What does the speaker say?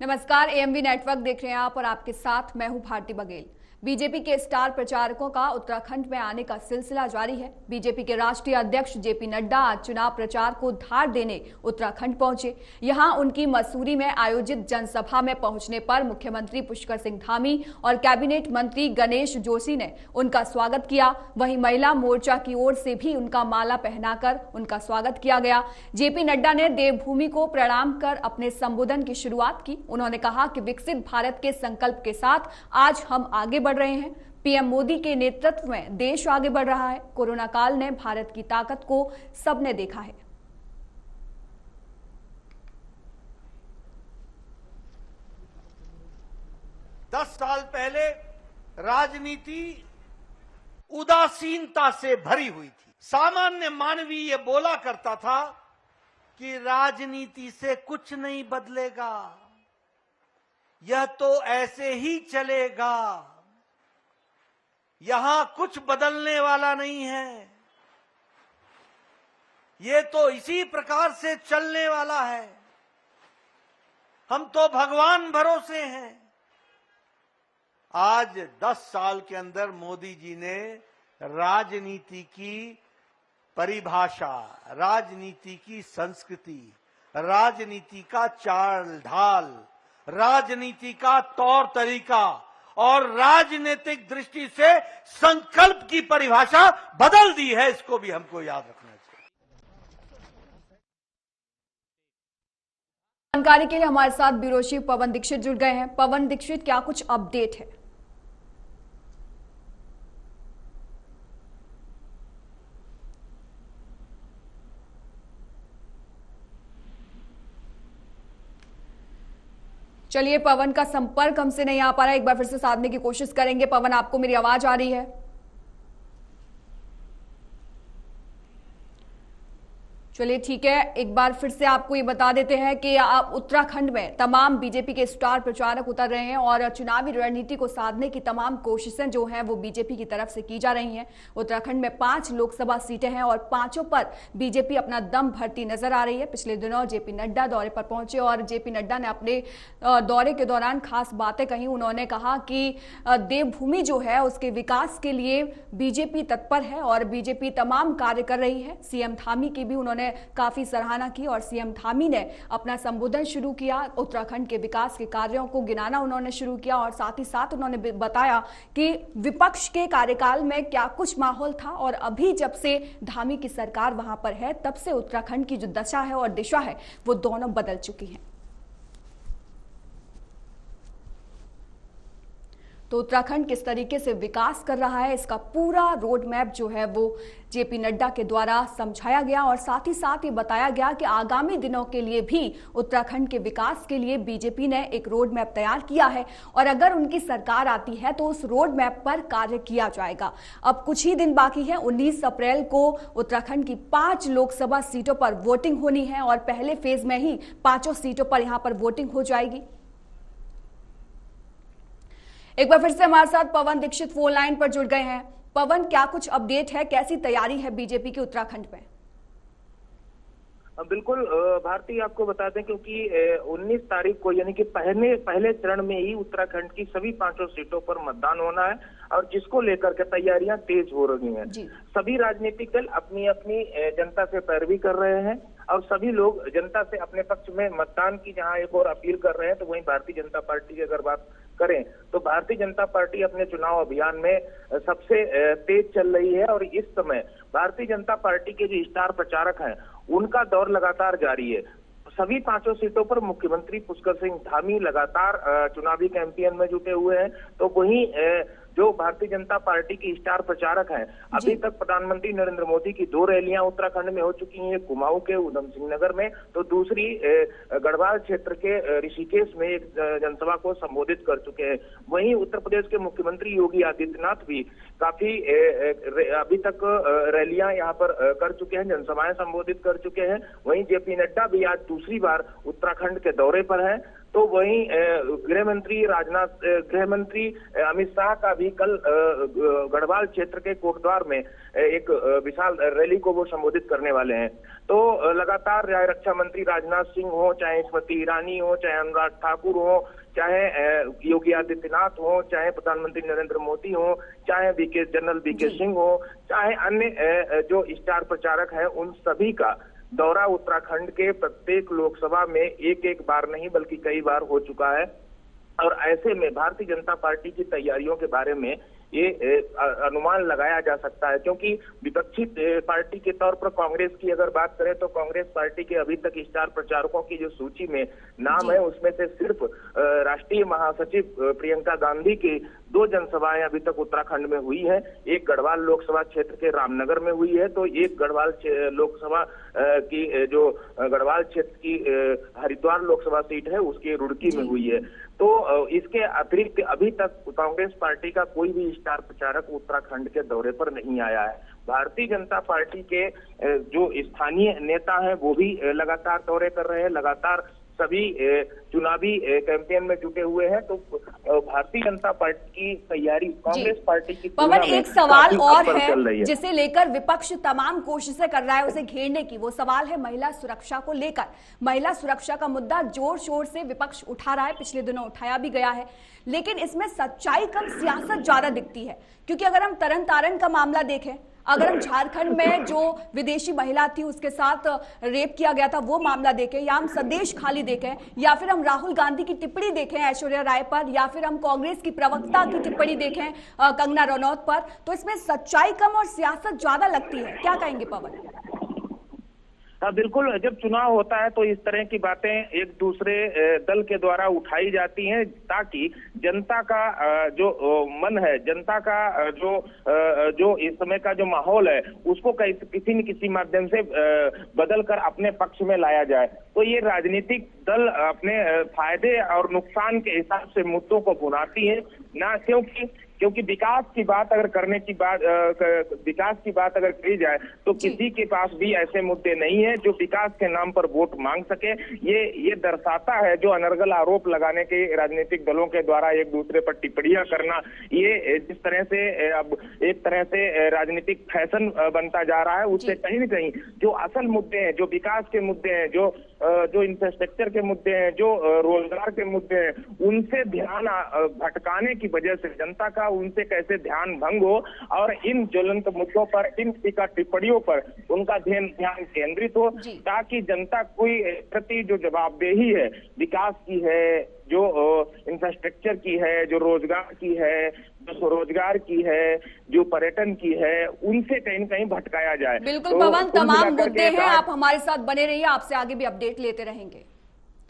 नमस्कार, AMV network देख रहे हैं आप और आपके साथ मैं हूं भारती बघेल। बीजेपी के स्टार प्रचारकों का उत्तराखंड में आने का सिलसिला जारी है। बीजेपी के राष्ट्रीय अध्यक्ष जेपी नड्डा आज चुनाव प्रचार को धार देने उत्तराखंड पहुंचे। यहां उनकी मसूरी में आयोजित जनसभा में पहुंचने पर मुख्यमंत्री पुष्कर सिंह धामी और कैबिनेट मंत्री गणेश जोशी ने उनका स्वागत किया। वहीं महिला मोर्चा की ओर से भी उनका माला पहनाकर उनका स्वागत किया गया। जेपी नड्डा ने देवभूमि को प्रणाम कर अपने संबोधन की शुरुआत की। उन्होंने कहा कि विकसित भारत के संकल्प के साथ आज हम आगे बढ़ रहे हैं। पीएम मोदी के नेतृत्व में देश आगे बढ़ रहा है। कोरोना काल ने भारत की ताकत को सबने देखा है। दस साल पहले राजनीति उदासीनता से भरी हुई थी। सामान्य मानवी ये बोला करता था कि राजनीति से कुछ नहीं बदलेगा, यह तो ऐसे ही चलेगा, यहां कुछ बदलने वाला नहीं है, ये तो इसी प्रकार से चलने वाला है, हम तो भगवान भरोसे हैं। आज 10 साल के अंदर मोदी जी ने राजनीति की परिभाषा, राजनीति की संस्कृति, राजनीति का चाल ढाल, राजनीति का तौर तरीका और राजनीतिक दृष्टि से संकल्प की परिभाषा बदल दी है। इसको भी हमको याद रखना चाहिए। जानकारी के लिए हमारे साथ ब्यूरो चीफ पवन दीक्षित जुड़ गए हैं। पवन दीक्षित, क्या कुछ अपडेट है? चलिए, पवन का संपर्क हमसे नहीं आ पा रहा है, एक बार फिर से साधने की कोशिश करेंगे। पवन, आपको मेरी आवाज आ रही है? चलिए ठीक है, एक बार फिर से आपको ये बता देते हैं कि आप उत्तराखंड में तमाम बीजेपी के स्टार प्रचारक उतर रहे हैं और चुनावी रणनीति को साधने की तमाम कोशिशें जो हैं वो बीजेपी की तरफ से की जा रही हैं। उत्तराखंड में 5 लोकसभा सीटें हैं और 5 पर बीजेपी अपना दम भरती नजर आ रही है। पिछले दिनों जेपी नड्डा दौरे पर पहुंचे और जेपी नड्डा ने अपने दौरे के दौरान खास बातें कही। उन्होंने कहा कि देवभूमि जो है उसके विकास के लिए बीजेपी तत्पर है और बीजेपी तमाम कार्य कर रही है। सीएम धामी की भी उन्होंने काफी सराहना की और सीएम धामी ने अपना संबोधन शुरू किया। उत्तराखंड के विकास के कार्यों को गिनाना उन्होंने शुरू किया और साथ ही साथ उन्होंने बताया कि विपक्ष के कार्यकाल में क्या कुछ माहौल था और अभी जब से धामी की सरकार वहां पर है तब से उत्तराखंड की जो दशा है और दिशा है वो दोनों बदल चुकी हैं। तो उत्तराखंड किस तरीके से विकास कर रहा है, इसका पूरा रोड मैप जो है वो जेपी नड्डा के द्वारा समझाया गया और साथ ही साथ ये बताया गया कि आगामी दिनों के लिए भी उत्तराखंड के विकास के लिए बीजेपी ने एक रोड मैप तैयार किया है और अगर उनकी सरकार आती है तो उस रोड मैप पर कार्य किया जाएगा। अब कुछ ही दिन बाकी है। 19 अप्रैल को उत्तराखंड की 5 लोकसभा सीटों पर वोटिंग होनी है और पहले फेज में ही 5 सीटों पर यहां पर वोटिंग हो जाएगी। एक बार फिर से हमारे साथ पवन दीक्षित फोन लाइन पर जुड़ गए हैं। पवन, क्या कुछ अपडेट है, कैसी तैयारी है बीजेपी की उत्तराखंड में? बिल्कुल भारती, आपको बता दें क्योंकि 19 तारीख को यानी कि पहले चरण में ही उत्तराखंड की सभी 5 सीटों पर मतदान होना है और जिसको लेकर के तैयारियां तेज हो रही हैं। सभी राजनीतिक दल अपनी अपनी जनता से पैरवी कर रहे हैं और सभी लोग जनता से अपने पक्ष में मतदान की जहां एक और अपील कर रहे हैं तो वहीं भारतीय जनता पार्टी की अगर बात करें तो भारतीय जनता पार्टी अपने चुनाव अभियान में सबसे तेज चल रही है और इस समय भारतीय जनता पार्टी के जो स्टार प्रचारक हैं उनका दौर लगातार जारी है। सभी 5 सीटों पर मुख्यमंत्री पुष्कर सिंह धामी लगातार चुनावी कैंपेन में जुटे हुए हैं। तो वहीं जो भारतीय जनता पार्टी की स्टार प्रचारक हैं, अभी तक प्रधानमंत्री नरेंद्र मोदी की 2 रैलियां उत्तराखंड में हो चुकी हैं, कुमाऊं के उधम सिंह नगर में तो दूसरी गढ़वाल क्षेत्र के ऋषिकेश में एक जनसभा को संबोधित कर चुके हैं। वहीं उत्तर प्रदेश के मुख्यमंत्री योगी आदित्यनाथ भी काफी अभी तक रैलियां यहाँ पर कर चुके हैं, जनसभाएं संबोधित कर चुके हैं। वहीं जेपी नड्डा भी आज दूसरी बार उत्तराखंड के दौरे पर है। तो वहीं गृह मंत्री अमित शाह का भी कल गढ़वाल क्षेत्र के कोटद्वार में एक विशाल रैली को वो संबोधित करने वाले हैं। तो लगातार रक्षा मंत्री राजनाथ सिंह हो, चाहे स्मृति ईरानी हो, चाहे अनुराग ठाकुर हो, चाहे योगी आदित्यनाथ हो, चाहे प्रधानमंत्री नरेंद्र मोदी हो, चाहे जनरल वीके सिंह हो, चाहे अन्य जो स्टार प्रचारक हैं, उन सभी का दौरा उत्तराखंड के प्रत्येक लोकसभा में एक बार नहीं बल्कि कई बार हो चुका है। और ऐसे में भारतीय जनता पार्टी की तैयारियों के बारे में ये अनुमान लगाया जा सकता है, क्योंकि विपक्षी पार्टी के तौर पर कांग्रेस की अगर बात करें तो कांग्रेस पार्टी के अभी तक स्टार प्रचारकों की जो सूची में नाम है, उसमें से सिर्फ राष्ट्रीय महासचिव प्रियंका गांधी की 2 जनसभाएं अभी तक उत्तराखंड में हुई है। एक गढ़वाल लोकसभा क्षेत्र के रामनगर में हुई है, तो एक गढ़वाल लोकसभा की जो गढ़वाल क्षेत्र की हरिद्वार लोकसभा सीट है उसकी रुड़की में हुई है। तो इसके अतिरिक्त अभी तक कांग्रेस पार्टी का कोई भी स्टार प्रचारक उत्तराखंड के दौरे पर नहीं आया है। भारतीय जनता पार्टी के जो स्थानीय नेता हैं वो भी लगातार दौरे कर रहे हैं, लगातार सभी चुनावी कैंपेन में जुटे हुए हैं। तो भारतीय जनता पार्टी की तैयारी कांग्रेस पार्टी की पवन, एक सवाल और है जिसे लेकर विपक्ष तमाम कोशिशें कर रहा है उसे घेरने की, वो सवाल है महिला सुरक्षा को लेकर। महिला सुरक्षा का मुद्दा जोर शोर से विपक्ष उठा रहा है, पिछले दिनों उठाया भी गया है, लेकिन इसमें सच्चाई कम सियासत ज्यादा दिखती है। क्योंकि अगर हम तरन तारण का मामला देखें, अगर हम झारखंड में जो विदेशी महिला थी उसके साथ रेप किया गया था वो मामला देखें, या हम संदेश खाली देखें, या फिर हम राहुल गांधी की टिप्पणी देखें ऐश्वर्या राय पर, या फिर हम कांग्रेस की प्रवक्ता की टिप्पणी देखें कंगना रनौत पर, तो इसमें सच्चाई कम और सियासत ज्यादा लगती है। क्या कहेंगे पवन? बिल्कुल, जब चुनाव होता है तो इस तरह की बातें एक दूसरे दल के द्वारा उठाई जाती हैं ताकि जनता का जो मन है, जनता का जो इस समय का जो माहौल है उसको किसी न किसी माध्यम से बदल कर अपने पक्ष में लाया जाए। तो ये राजनीतिक दल अपने फायदे और नुकसान के हिसाब से मुद्दों को भुनाती है ना, क्योंकि विकास की बात अगर करी जाए तो किसी के पास भी ऐसे मुद्दे नहीं है जो विकास के नाम पर वोट मांग सके। ये दर्शाता है जो अनर्गल आरोप लगाने के राजनीतिक दलों के द्वारा एक दूसरे पर टिप्पणियां करना, ये जिस तरह से अब एक तरह से राजनीतिक फैशन बनता जा रहा है, उससे कहीं न कहीं जो असल मुद्दे हैं, जो विकास के मुद्दे हैं, जो इंफ्रास्ट्रक्चर के मुद्दे हैं, जो रोजगार के मुद्दे हैं, उनसे ध्यान भटकाने की वजह से जनता का उनसे कैसे ध्यान भंग हो और इन ज्वलंत मुद्दों पर, इन टीका टिप्पणियों पर उनका ध्यान केंद्रित हो, ताकि जनता कोई प्रति जो जवाबदेही है, विकास की है, जो इंफ्रास्ट्रक्चर की है, जो रोजगार की है, जो स्वरोजगार की है, जो पर्यटन की है, उनसे कहीं न कहीं भटकाया जाए। बिल्कुल पवन, तमाम मुद्दे हैं, आप हमारे साथ बने रहिए, आपसे आगे भी अपडेट लेते रहेंगे।